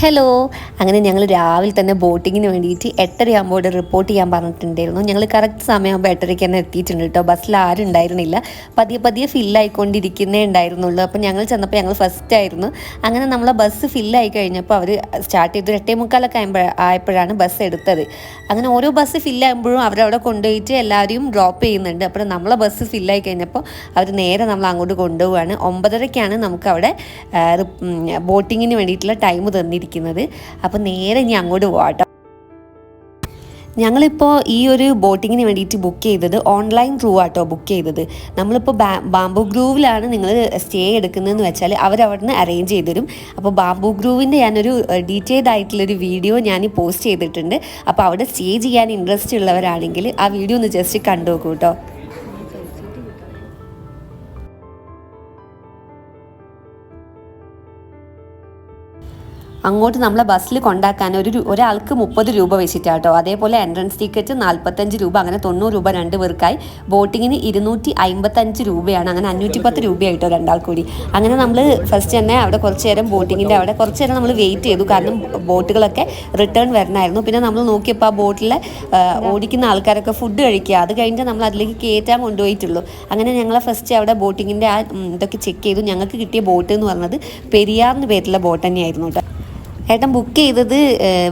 Hello. അങ്ങനെ ഞങ്ങൾ രാവിലെ തന്നെ ബോട്ടിങ്ങിന് വേണ്ടിയിട്ട് 8:30 റിപ്പോർട്ട് ചെയ്യാൻ പറഞ്ഞിട്ടുണ്ടായിരുന്നു. ഞങ്ങൾ കറക്റ്റ് സമയമാകുമ്പോൾ 8:30 തന്നെ എത്തിയിട്ടുണ്ട് കേട്ടോ. ബസ്സിൽ ആരും ഉണ്ടായിരുന്നില്ല. പതിയെ പതിയെ ഫില്ലായിക്കൊണ്ടിരിക്കുന്നേ ഉണ്ടായിരുന്നുള്ളൂ. അപ്പോൾ ഞങ്ങൾ ചെന്നപ്പോൾ ഞങ്ങൾ ഫസ്റ്റ് ആയിരുന്നു. അങ്ങനെ നമ്മളെ ബസ് ഫില്ലായി കഴിഞ്ഞപ്പോൾ അവർ സ്റ്റാർട്ട് ചെയ്തു. 8:45 ആയപ്പോഴാണ് ബസ് എടുത്തത്. അങ്ങനെ ഓരോ ബസ് ഫില്ലാകുമ്പോഴും അവരവിടെ കൊണ്ടുപോയിട്ട് എല്ലാവരെയും ഡ്രോപ്പ് ചെയ്യുന്നുണ്ട്. അപ്പോൾ നമ്മളെ ബസ് ഫില്ലായി കഴിഞ്ഞപ്പോൾ അവർ നേരെ നമ്മൾ അങ്ങോട്ട് കൊണ്ടുപോവുകയാണ്. 9:30 നമുക്ക് അവിടെ ബോട്ടിങ്ങിന് വേണ്ടിയിട്ടുള്ള ടൈം തന്നിരിക്കുന്നത്. അപ്പോൾ നേരെ ഇനി അങ്ങോട്ട് പോകാം. ഞങ്ങളിപ്പോൾ ഈ ഒരു ബോട്ടിങ്ങിന് വേണ്ടിയിട്ട് ബുക്ക് ചെയ്തത് ഓൺലൈൻ ത്രൂ ആട്ടോ ബുക്ക് ചെയ്തത്. നമ്മളിപ്പോൾ ബാംബു ഗ്രൂവിലാണ് നിങ്ങൾ സ്റ്റേ എടുക്കുന്നതെന്ന് വെച്ചാൽ അവരവിടുന്ന് അറേഞ്ച് ചെയ്ത് തരും. അപ്പോൾ ബാംബു ഗ്രൂവിൻ്റെ ഞാനൊരു ഡീറ്റെയിൽഡ് ആയിട്ടുള്ളൊരു വീഡിയോ ഞാൻ പോസ്റ്റ് ചെയ്തിട്ടുണ്ട്. അപ്പോൾ അവിടെ സ്റ്റേ ചെയ്യാൻ ഇൻട്രസ്റ്റ് ഉള്ളവരാണെങ്കിൽ ആ വീഡിയോ ഒന്ന് ജസ്റ്റ് കണ്ടു നോക്കൂ കേട്ടോ. അങ്ങോട്ട് നമ്മളെ ബസ്സിൽ കൊണ്ടാക്കാൻ ഒരാൾക്ക് 30 രൂപ വെച്ചിട്ടാട്ടോ. അതേപോലെ എൻട്രൻസ് ടിക്കറ്റ് 45 രൂപ, അങ്ങനെ 90 രൂപ 2 പേർക്കായി. ബോട്ടിങ്ങിന് 255 രൂപയാണ്. അങ്ങനെ 510 രൂപയായിട്ടോ രണ്ടാൾ കൂടി. അങ്ങനെ നമ്മൾ ഫസ്റ്റ് തന്നെ അവിടെ കുറച്ച് നേരം ബോട്ടിങ്ങിൻ്റെ അവിടെ കുറച്ച് നേരം നമ്മൾ വെയിറ്റ് ചെയ്തു. കാരണം ബോട്ടുകളൊക്കെ റിട്ടേൺ വരണമായിരുന്നു. പിന്നെ നമ്മൾ നോക്കിയപ്പോൾ ആ ബോട്ടിലെ ഓടിക്കുന്ന ആൾക്കാരൊക്കെ ഫുഡ് കഴിക്കുക. അത് കഴിഞ്ഞിട്ട് നമ്മൾ അതിലേക്ക് കയറ്റാൻ കൊണ്ടുപോയിട്ടുള്ളൂ. അങ്ങനെ ഞങ്ങൾ ഫസ്റ്റ് അവിടെ ബോട്ടിങ്ങിൻ്റെ ആ ഇതൊക്കെ ചെക്ക് ചെയ്തു. ഞങ്ങൾക്ക് കിട്ടിയ ബോട്ട് എന്ന് പറഞ്ഞത് പെരിയാറിന് പേരുള്ള ബോട്ട് തന്നെയായിരുന്നു കേട്ടോ. ഏട്ടൻ ബുക്ക് ചെയ്തത്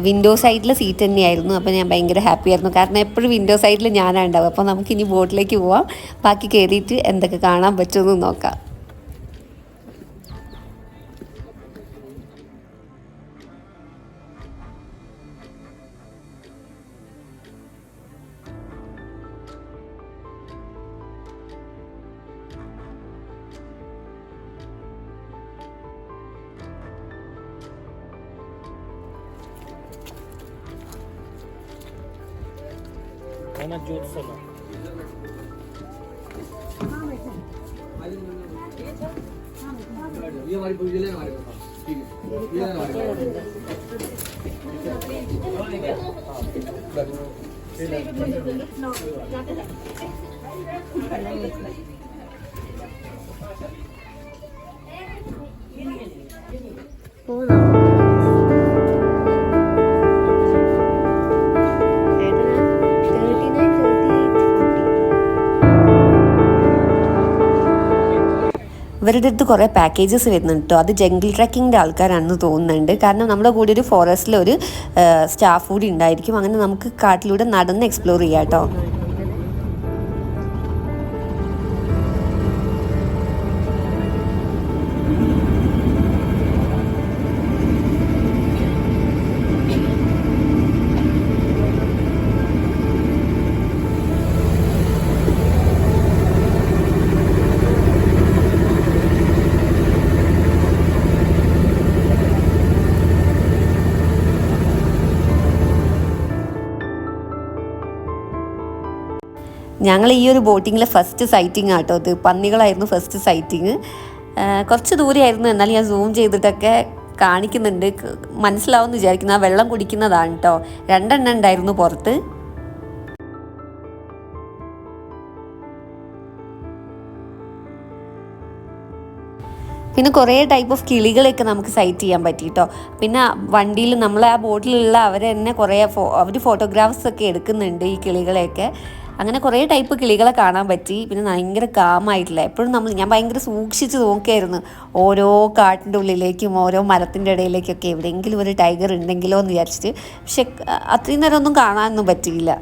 വിൻഡോ സൈഡിൽ സീറ്റ് തന്നെയായിരുന്നു. അപ്പോൾ ഞാൻ ഭയങ്കര ഹാപ്പി ആയിരുന്നു. കാരണം എപ്പോഴും വിൻഡോ സൈഡിൽ ഞാനാണ് ഉണ്ടാവും. അപ്പോൾ നമുക്കിനി ബോട്ടിലേക്ക് പോവാം. ബാക്കി കയറിയിട്ട് എന്തൊക്കെ കാണാൻ പറ്റുമെന്ന് നോക്കാം. Ana Jyot Sana. ये हमारी पोजीशन है हमारे पास, ठीक है, ये हमारे पास। ഇവരുടെ അടുത്ത് കുറേ പാക്കേജസ് വരുന്നുണ്ട് കേട്ടോ. അത് ജംഗിൾ ട്രക്കിങ്ങിൻ്റെ ആൾക്കാരാണെന്ന് തോന്നുന്നുണ്ട്. കാരണം നമ്മുടെ കൂടെ ഒരു ഫോറസ്റ്റിലൊരു സ്റ്റാഫ് കൂടി ഉണ്ടായിരിക്കും. അങ്ങനെ നമുക്ക് കാട്ടിലൂടെ നടന്ന് എക്സ്പ്ലോർ ചെയ്യാം കേട്ടോ. ഞങ്ങൾ ഈ ഒരു ബോട്ടിങ്ങിലെ ഫസ്റ്റ് സൈറ്റിംഗ് ആട്ടോ ഇത്. പന്നികളായിരുന്നു ഫസ്റ്റ് സൈറ്റിങ്. കുറച്ച് ദൂരെയായിരുന്നു, എന്നാലും ഞാൻ സൂം ചെയ്തിട്ടൊക്കെ കാണിക്കുന്നുണ്ട്. മനസ്സിലാവുമെന്ന് വിചാരിക്കുന്നു. ആ വെള്ളം കുടിക്കുന്നതാണ് കേട്ടോ. 2 എണ്ണം ഉണ്ടായിരുന്നു പുറത്ത്. പിന്നെ കുറേ ടൈപ്പ് ഓഫ് കിളികളെയൊക്കെ നമുക്ക് സൈറ്റ് ചെയ്യാൻ പറ്റി കേട്ടോ. പിന്നെ വണ്ടിയിൽ നമ്മളെ ആ ബോട്ടിലുള്ള അവർ തന്നെ കുറേ അവർ ഫോട്ടോഗ്രാഫ്സ് ഒക്കെ എടുക്കുന്നുണ്ട് ഈ കിളികളെയൊക്കെ. അങ്ങനെ കുറേ ടൈപ്പ് കിളികളെ കാണാൻ പറ്റി. പിന്നെ ഭയങ്കര കാമായിട്ടില്ല. എപ്പോഴും ഞാൻ ഭയങ്കര സൂക്ഷിച്ച് നോക്കിയായിരുന്നു ഓരോ കാട്ടിൻ്റെ ഉള്ളിലേക്കും ഓരോ മരത്തിൻ്റെ ഇടയിലേക്കൊക്കെ എവിടെയെങ്കിലും ഒരു ടൈഗർ ഉണ്ടെങ്കിലോ എന്ന് വിചാരിച്ചിട്ട്. പക്ഷെ അത്രയും നേരം ഒന്നും കാണാനൊന്നും പറ്റിയില്ല.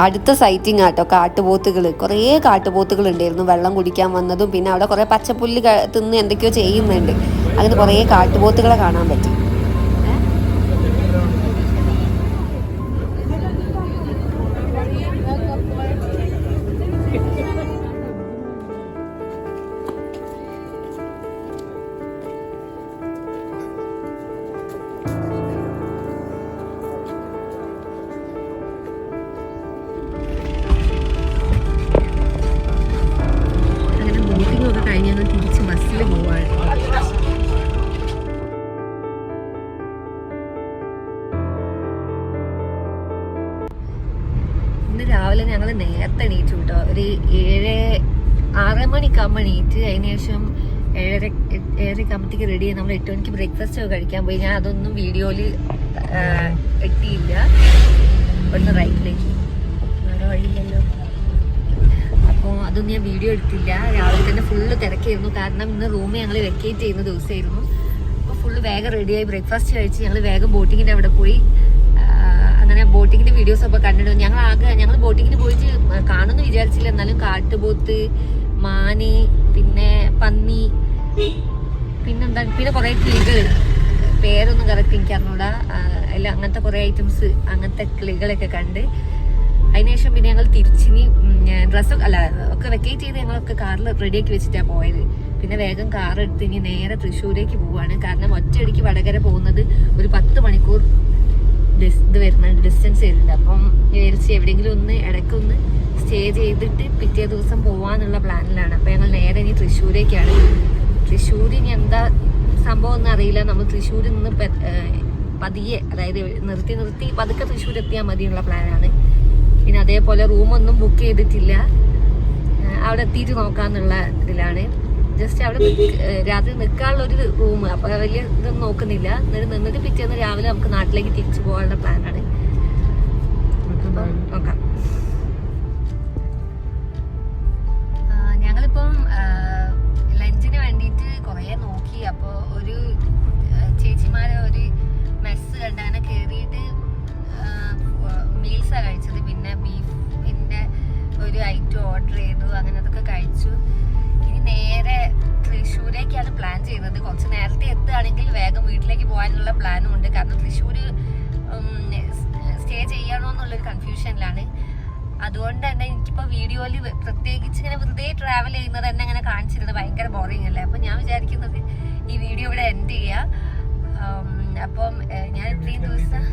അടുത്ത സൈറ്റിംഗ് ആട്ടോ കാട്ടുപോത്തുകൾ. കുറേ കാട്ടുപോത്തുകൾ ഉണ്ടായിരുന്നു വെള്ളം കുടിക്കാൻ വന്നതും. പിന്നെ അവിടെ കുറേ പച്ചപ്പുല്ല് തിന്ന് എന്തൊക്കെയോ ചെയ്യുന്നുണ്ട്. അങ്ങനെ കുറേ കാട്ടുപോത്തുകളെ കാണാൻ പറ്റി. ഇന്ന് രാവിലെ ഞങ്ങൾ നേരത്തെ എണീറ്റു കേട്ടോ. ഒരു 6 മണിക്കാകുമ്പോൾ എണീറ്റ് അതിന് ശേഷം 7:30 റെഡി ആയി. നമ്മൾ 8 മണിക്ക് ബ്രേക്ക്ഫാസ്റ്റ് ഒക്കെ കഴിക്കാൻ പോയി. ഞാൻ അതൊന്നും വീഡിയോയിൽ എത്തിയില്ല. ഇവിടുന്ന് റൈറ്റിലേക്ക് വേറെ വഴിയില്ലല്ലോ. അപ്പോൾ അതൊന്നും ഞാൻ വീഡിയോ എടുത്തില്ല. രാവിലെ തന്നെ ഫുള്ള് തിരക്കായിരുന്നു. കാരണം ഇന്ന് റൂമിൽ ഞങ്ങൾ വെക്കേറ്റ് ചെയ്യുന്ന ദിവസമായിരുന്നു. അപ്പോൾ ഫുള്ള് വേഗം റെഡിയായി ബ്രേക്ക്ഫാസ്റ്റ് കഴിച്ച് ഞങ്ങൾ വേഗം ബോട്ടിങ്ങിൻ്റെ അവിടെ പോയി. അങ്ങനെ ബോട്ടിങ്ങിൻ്റെ വീഡിയോസ് ഒക്കെ കണ്ടിട്ട് ഞങ്ങൾ ബോട്ടിങ്ങിന് പോയിട്ട് കാണുമെന്ന് വിചാരിച്ചില്ല. എന്നാലും കാട്ടുപോത്ത്, മാന്, പിന്നെ പന്നി, പിന്നെ കുറേ കിളികൾ, പേരൊന്നും കറക്റ്റ് എനിക്ക് അറിഞ്ഞൂടാ. അല്ല അങ്ങനത്തെ കുറേ ഐറ്റംസ്, അങ്ങനത്തെ കിളികളൊക്കെ കണ്ട് അതിനുശേഷം പിന്നെ ഞങ്ങൾ തിരിച്ചിനി ഡ്രസ്സൊക്കെ ഒക്കെ വെക്കേറ്റ് ചെയ്ത് ഞങ്ങളൊക്കെ കാറിൽ റെഡിയാക്കി വെച്ചിട്ടാണ് പോയത്. പിന്നെ വേഗം കാർ എടുത്ത് ഇനി നേരെ തൃശ്ശൂരേക്ക് പോവാണ്. കാരണം ഒറ്റയടിക്ക് വടകര പോകുന്നത് ഒരു 10 മണിക്കൂർ ഇത് വരുന്നുണ്ട്, ഡിസ്റ്റൻസ് വരുന്നുണ്ട്. അപ്പം വിചാരിച്ച് എവിടെയെങ്കിലും ഒന്ന് ഇടയ്ക്കൊന്ന് സ്റ്റേ ചെയ്തിട്ട് പിറ്റേ ദിവസം പോവാന്നുള്ള പ്ലാനിലാണ്. അപ്പം ഞങ്ങൾ നേരെ ഇനി തൃശ്ശൂരേക്കാണ്. തൃശ്ശൂർ ഇനി എന്താ സംഭവം ഒന്നും അറിയില്ല. നമ്മൾ തൃശ്ശൂരിൽ നിന്ന് പതിയെ, അതായത് നിർത്തി പതുക്കെ തൃശ്ശൂർ എത്തിയാൽ മതി എന്നുള്ള പ്ലാനാണ്. പിന്നെ അതേപോലെ റൂമൊന്നും ബുക്ക് ചെയ്തിട്ടില്ല. അവിടെ എത്തിയിട്ട് നോക്കാന്നുള്ള ഇതിലാണ്. ജസ്റ്റ് അവിടെ രാത്രി നിൽക്കാനുള്ളൊരു റൂം. അപ്പോൾ വലിയ ഇതൊന്നും നോക്കുന്നില്ല. എന്നിട്ട് നിന്നിട്ട് പിറ്റേന്ന് രാവിലെ നമുക്ക് നാട്ടിലേക്ക് തിരിച്ചു പോകാനുള്ള പ്ലാനാണ്. നോക്കാം. ഞങ്ങളിപ്പം ലഞ്ചിന് വേണ്ടിയിട്ട് കുറേ നോക്കി. അപ്പോൾ ഒരു ചേച്ചിമാരെ ഒരു മെസ്സ് കണ്ട് അങ്ങനെ കയറിയിട്ട് മീൽസാണ് കഴിച്ചത്. പിന്നെ ബീഫിൻ്റെ ഒരു ഐറ്റം ഓർഡർ ചെയ്തു. അങ്ങനെ അതൊക്കെ കഴിച്ചു. ഇനി നേരെ തൃശ്ശൂരേക്കാണ് പ്ലാൻ ചെയ്യുന്നത്. കുറച്ച് നേരത്തെ എത്തുകയാണെങ്കിൽ വേഗം വീട്ടിലേക്ക് പോകാനുള്ള പ്ലാനും ഉണ്ട്. കാരണം തൃശ്ശൂർ സ്റ്റേ ചെയ്യണോ എന്നുള്ളൊരു കൺഫ്യൂഷനിലാണ്. അതുകൊണ്ട് തന്നെ എനിക്കിപ്പോൾ വീഡിയോയിൽ പ്രത്യേകിച്ച് ഇങ്ങനെ വെറുതെ ട്രാവൽ ചെയ്യുന്നത് തന്നെ അങ്ങനെ കാണിച്ചിരുന്നത് ഭയങ്കര ബോറിംഗ് അല്ലേ. അപ്പം ഞാൻ വിചാരിക്കുന്നത് ഈ വീഡിയോ ഇവിടെ എൻഡ് ചെയ്യുക. അപ്പം ഞാൻ ഇത്രയും ദിവസം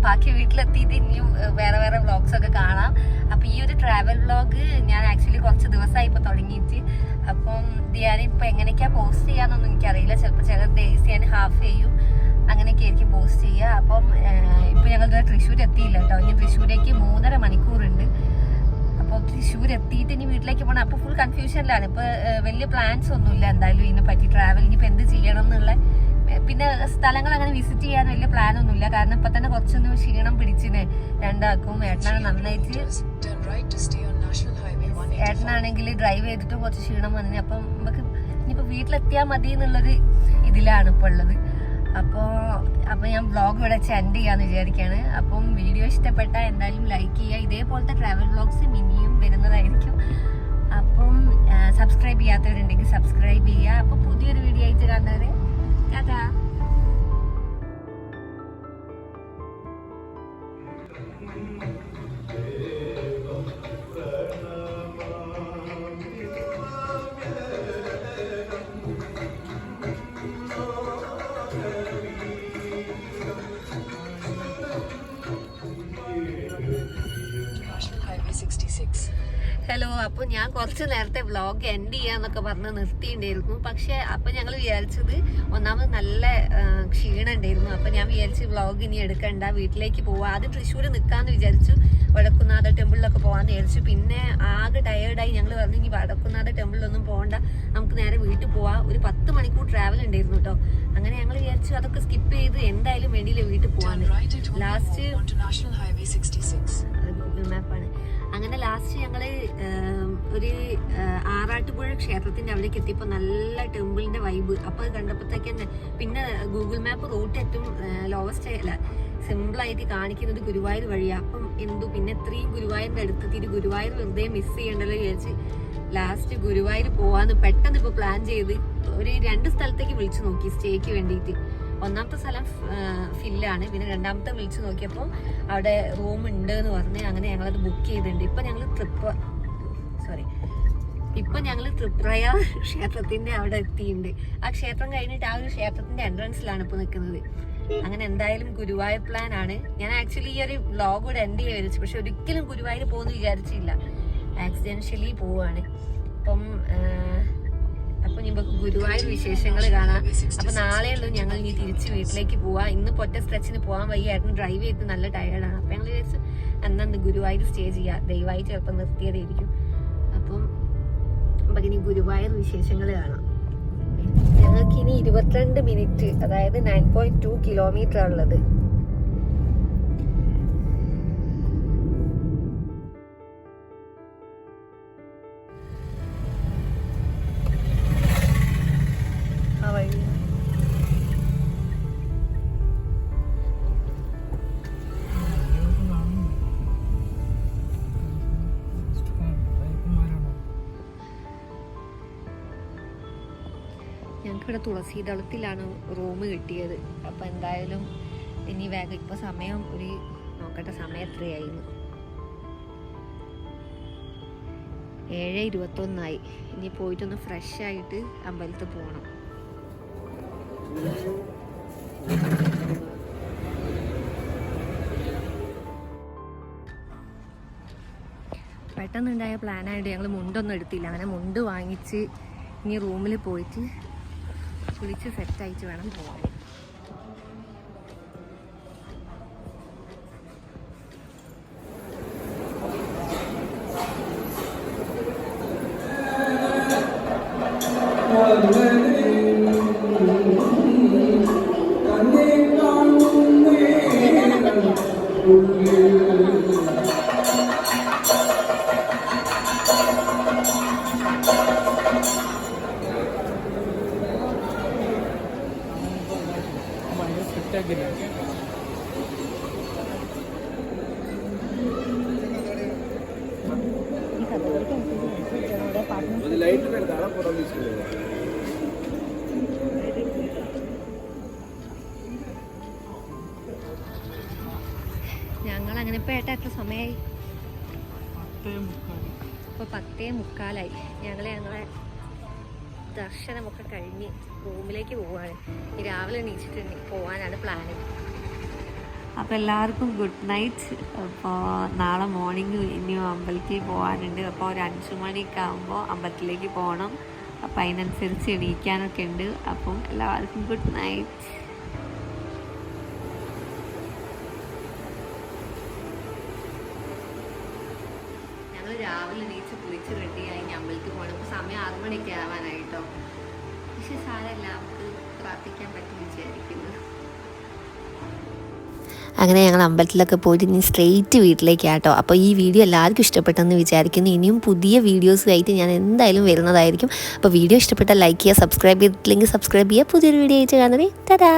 ബാക്കി വീട്ടിലെത്തിയിട്ട് ഇനിയും വേറെ വ്ളോഗ്സ് ഒക്കെ കാണാം. അപ്പം ഈ ഒരു ട്രാവൽ വ്ളോഗ് ഞാൻ ആക്ച്വലി കുറച്ച് ദിവസമായി ഇപ്പോൾ തുടങ്ങിയിട്ട്. അപ്പം ഇത് ഞാനിപ്പോൾ എങ്ങനെയൊക്കെയാണ് പോസ്റ്റ് ചെയ്യാന്നൊന്നും എനിക്കറിയില്ല. ചിലപ്പോൾ ചില ഡേയ്സ് ഞാൻ ഹാഫ് ചെയ്യും, അങ്ങനെയൊക്കെ ആയിരിക്കും പോസ്റ്റ് ചെയ്യുക. അപ്പം ഇപ്പം ഞങ്ങൾ തൃശ്ശൂർ എത്തിയില്ല കേട്ടോ. ഇനി തൃശ്ശൂരേക്ക് 3.5 മണിക്കൂറുണ്ട്. അപ്പോൾ തൃശ്ശൂർ എത്തിയിട്ട് ഇനി വീട്ടിലേക്ക് പോകണം. അപ്പോൾ ഫുൾ കൺഫ്യൂഷനിലാണ്. ഇപ്പോൾ വലിയ പ്ലാൻസ് ഒന്നുമില്ല എന്തായാലും ഇതിനെ പറ്റി. ട്രാവലിന് ഇപ്പം എന്ത് ചെയ്യണം എന്നുള്ള, പിന്നെ സ്ഥലങ്ങൾ അങ്ങനെ വിസിറ്റ് ചെയ്യാൻ വലിയ പ്ലാൻ ഒന്നുമില്ല. കാരണം ഇപ്പൊ തന്നെ കുറച്ചൊന്നും ക്ഷീണം പിടിച്ചിന് രണ്ടാക്കും. ഏട്ടനാണ് നന്നായിട്ട്, ഏട്ടനാണെങ്കിൽ ഡ്രൈവ് ചെയ്തിട്ടും കുറച്ച് ക്ഷീണം വന്നിന്. അപ്പം നമുക്ക് ഇനിയിപ്പോൾ വീട്ടിലെത്തിയാൽ മതി എന്നുള്ളൊരു ഇതിലാണ് ഇപ്പോൾ ഉള്ളത്. അപ്പോൾ ഞാൻ വ്ളോഗ് ഇവിടെ വെച്ച് എൻഡ് ചെയ്യാന്ന് വിചാരിക്കുകയാണ്. അപ്പം വീഡിയോ ഇഷ്ടപ്പെട്ടാൽ എന്തായാലും ലൈക്ക് ചെയ്യുക. ഇതേപോലത്തെ ട്രാവൽ വ്ളോഗ്സ് ഇനിയും വരുന്നതായിരിക്കും. അപ്പം സബ്സ്ക്രൈബ് ചെയ്യാത്തവരുണ്ടെങ്കിൽ സബ്സ്ക്രൈബ് ചെയ്യുക. അപ്പോൾ പുതിയൊരു വീഡിയോ ആയിട്ട് കാണുന്നവരെ ടാറ്റാ. ഹലോ. അപ്പോൾ ഞാൻ കുറച്ച് നേരത്തെ വ്ളോഗ് എൻഡ് ചെയ്യാന്നൊക്കെ പറഞ്ഞ് നിർത്തിയിട്ടുണ്ടായിരുന്നു. പക്ഷെ അപ്പം ഞങ്ങൾ വിചാരിച്ചത് ഒന്നാമത് നല്ല ക്ഷീണം ഉണ്ടായിരുന്നു. അപ്പം ഞാൻ വിചാരിച്ച് വ്ളോഗ് ഇനി എടുക്കണ്ട, വീട്ടിലേക്ക് പോവാം. ആദ്യം തൃശ്ശൂർ നിൽക്കാമെന്ന് വിചാരിച്ചു, വടക്കുന്നാഥ ടെമ്പിളിലൊക്കെ പോകാമെന്ന് വിചാരിച്ചു. പിന്നെ ആകെ ടയേർഡായി. ഞങ്ങൾ പറഞ്ഞു ഇനി വടക്കുന്നാഥ ടെമ്പിളിലൊന്നും പോകണ്ട, നമുക്ക് നേരെ വീട്ടിൽ പോവാം. ഒരു 10 മണിക്കൂർ ട്രാവൽ ഉണ്ടായിരുന്നു കേട്ടോ. അങ്ങനെ ഞങ്ങൾ വിചാരിച്ചു അതൊക്കെ സ്കിപ്പ് ചെയ്ത് എന്തായാലും വേണ്ടിയില്ല വീട്ടിൽ പോകാൻ. ലാസ്റ്റ് ഗൂഗിൾ മാപ്പാണ്. അങ്ങനെ ലാസ്റ്റ് ഞങ്ങള് ഒരു ആറാട്ടുപുഴ ക്ഷേത്രത്തിന്റെ അവിടേക്ക് എത്തിയപ്പോൾ നല്ല ടെമ്പിളിന്റെ വൈബ്. അപ്പോൾ അത് കണ്ടപ്പോഴത്തേക്ക് തന്നെ പിന്നെ ഗൂഗിൾ മാപ്പ് റൂട്ട് ഏറ്റവും ലോവസ്റ്റ് അല്ല സിമ്പിളായിട്ട് കാണിക്കുന്നത് ഗുരുവായൂർ വഴിയാണ്. അപ്പം പിന്നെ ഇത്രയും ഗുരുവായൂരിന്റെ അടുത്തെത്തിയിട്ട് ഗുരുവായൂർ വെറുതെ മിസ് ചെയ്യണ്ടല്ലോ വിചാരിച്ച് ലാസ്റ്റ് ഗുരുവായൂർ പോവാന്ന് പെട്ടെന്ന് ഇപ്പോൾ പ്ലാൻ ചെയ്ത് ഒരു 2 സ്ഥലത്തേക്ക് വിളിച്ചു നോക്കി സ്റ്റേക്ക് വേണ്ടിയിട്ട്. ഒന്നാമത്തെ സ്ഥലം ഫില്ലാണ്. പിന്നെ രണ്ടാമത്തെ വിളിച്ചു നോക്കിയപ്പോൾ അവിടെ റൂം ഉണ്ട് എന്ന് പറഞ്ഞ് അങ്ങനെ ഞങ്ങളത് ബുക്ക് ചെയ്തിട്ടുണ്ട്. ഇപ്പം ഞങ്ങൾ തൃപ്രയാർ ക്ഷേത്രത്തിന്റെ അവിടെ എത്തിയിട്ടുണ്ട്. ആ ക്ഷേത്രം കഴിഞ്ഞിട്ട് ആ ഒരു ക്ഷേത്രത്തിന്റെ എൻട്രൻസിലാണ് ഇപ്പോൾ നിൽക്കുന്നത്. അങ്ങനെ എന്തായാലും ഗുരുവായൂർ പ്ലാൻ ആണ്. ഞാൻ ആക്ച്വലി ഈ ഒരു വ്ളോഗ് കൂടെ എൻഡ് ചെയ്യാൻ വിചാരിച്ചു, പക്ഷെ ഒരിക്കലും ഗുരുവായൂർ പോകുമെന്ന് വിചാരിച്ചില്ല. ആക്സിഡൻഷ്യലി പോവാണ്. അപ്പം അപ്പൊ നമുക്ക് ഗുരുവായൂർ വിശേഷങ്ങൾ കാണാം. അപ്പൊ നാളെ ഉള്ളൂ ഞങ്ങൾ ഇനി തിരിച്ച് വീട്ടിലേക്ക് പോവാ. ഇന്ന് ഒറ്റ സ്ട്രെച്ചിന് പോകാൻ വയ്യായിരുന്നു, ഡ്രൈവ് ചെയ്ത് നല്ല ടയേർഡാണ്. അപ്പൊ ഞങ്ങൾ വിചാരിച്ചു അന്നു ഗുരുവായൂർ സ്റ്റേ ചെയ്യാം, ദയവായി ചിലപ്പോൾ നിർത്തിയതായിരിക്കും. അപ്പം നമുക്കിനി ഗുരുവായൂർ വിശേഷങ്ങൾ കാണാം. ഞങ്ങൾക്ക് ഇനി 22 മിനിറ്റ്, അതായത് 9.2 കിലോമീറ്റർ ഉള്ളത്. ഞങ്ങൾക്കിവിടെ തുളസീദളത്തിലാണ് റൂം കിട്ടിയത്. അപ്പം എന്തായാലും ഇനി വേഗം ഇപ്പോൾ സമയം നോക്കട്ടെ സമയം എത്രയായിരുന്നു, 7:21. ഇനി പോയിട്ടൊന്ന് ഫ്രഷ് ആയിട്ട് അമ്പലത്തിൽ പോകണം. പെട്ടെന്നുണ്ടായ പ്ലാനായിട്ട് ഞങ്ങൾ മുണ്ടൊന്നും എടുത്തില്ല. അങ്ങനെ മുണ്ട് വാങ്ങിച്ച് ഇനി റൂമിൽ പോയിട്ട് കുളിച്ച് സെറ്റായിട്ട് വേണം പോകാൻ. ഞങ്ങൾ അങ്ങനെ ഇപ്പൊ എത്ര സമയമായി? ഇപ്പൊ 10:45. ഞങ്ങളെ ദർശനമൊക്കെ കഴിഞ്ഞ് റൂമിലേക്ക് പോവാണ്. ഈ രാവിലെ എണീച്ചിട്ട് പോവാനാണ് പ്ലാന്. അപ്പോൾ എല്ലാവർക്കും ഗുഡ് നൈറ്റ്. അപ്പോൾ നാളെ മോർണിംഗ് ഇനിയും അമ്പലത്തിൽ പോകാനുണ്ട്. അപ്പോൾ ഒരു 5 മണിയൊക്കെ ആകുമ്പോൾ അമ്പലത്തിലേക്ക് പോകണം. അപ്പം അതിനനുസരിച്ച് എണീക്കാനൊക്കെ ഉണ്ട്. അപ്പം എല്ലാവർക്കും ഗുഡ് നൈറ്റ്. ഞങ്ങൾ രാവിലെ എണീച്ച് കുളിച്ച് റെഡിയായി അമ്പലത്തിൽ പോകണം. ഇപ്പോൾ സമയം 6 മണിയൊക്കെ ആവാനായിട്ടോ. പക്ഷെ സാരമില്ല, നമുക്ക് പ്രാർത്ഥിക്കാൻ പറ്റും വിചാരിക്കുന്നു. അങ്ങനെ ഞങ്ങൾ അമ്പലത്തിലൊക്കെ പോയിട്ട് ഇനി സ്ട്രെയിറ്റ് വീട്ടിലേക്കാട്ടോ. അപ്പോൾ ഈ വീഡിയോ എല്ലാവർക്കും ഇഷ്ടപ്പെട്ടെന്ന് വിചാരിക്കുന്നു. ഇനിയും പുതിയ വീഡിയോസുമായിട്ട് ഞാൻ എന്തായാലും വരുന്നതായിരിക്കും. അപ്പോൾ വീഡിയോ ഇഷ്ടപ്പെട്ടാൽ ലൈക്ക് ചെയ്യുക, സബ്സ്ക്രൈബ് ചെയ്തിട്ടില്ലെങ്കിൽ സബ്സ്ക്രൈബ് ചെയ്യുക. പുതിയൊരു വീഡിയോ ആയിട്ട് കാണുന്നത്. ടാറ്റാ.